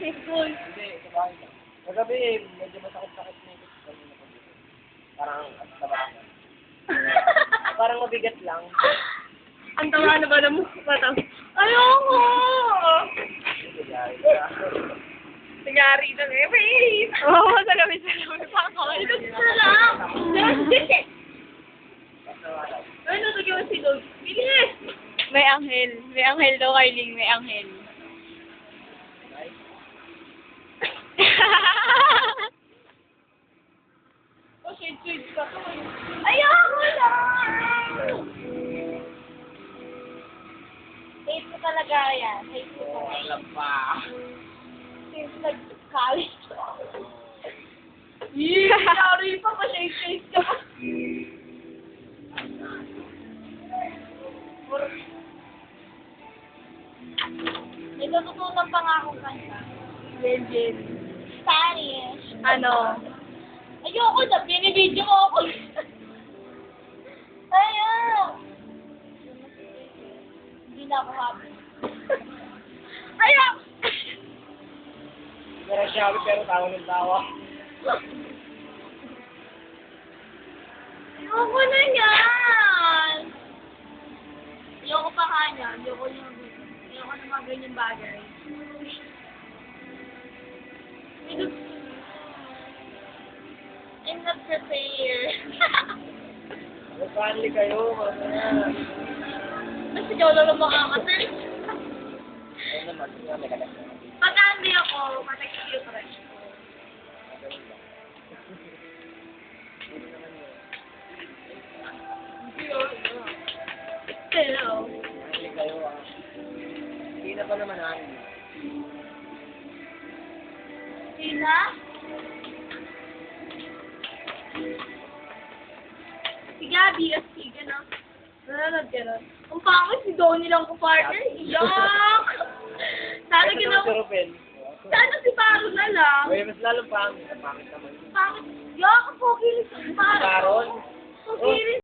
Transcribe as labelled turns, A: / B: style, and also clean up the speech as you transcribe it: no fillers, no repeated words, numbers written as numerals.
A: sa school.
B: Hindi, sa bahay lang. Kagabi, medyo masakit-sakit na ito. Parang, parang mabigat lang.
A: Ang tawa na ba na mo? Patang. Ayoko! Nangyari na eh. Wait! Oo, sa gabi. Pa ako. Ito na lang. Ay, natagyan si Dog. Bilis! May anghel. May anghel daw, Carling. May anghel. Oh, shade ka to. Ayoko lang! Hate ko talaga yan. Hate ko talaga.
B: Alam pa.
A: Since nag-college ako. Yee! Sorry pa pa shade ka pa. May natutunan pa nga akong kanta. Legend. Spanish. Ano? Ayoko na, binibidyo mo ako. Ayaw. Hindi na ako happy. Ayaw!
B: Pero siya, pero tawa ng tawa.
A: Ayoko na yan! Ayoko pa nga niya. Ayoko na mga ganyan bagay. I'm not prepared.
B: Mag-family kayo, mamaya.
A: Mas ikaw lang makakatin.
B: Ayun naman, nga may kagat na.
A: Pag-andi ako, patext yung crush ko. Hello.
B: Family kayo, Hindi na pa naman namin.
A: Sina? Si Gabi, si gano'n. Nanonood ka nun. Ang pangit, si Donnie lang ko partner. Iyak! Sana ginawa. Sana si Paro na lang.
B: Uy, mas lalong pangit. Pangit naman.
A: Pangit. Yak, ang pogi rin si Paro.
B: Baron?
A: Pogi rin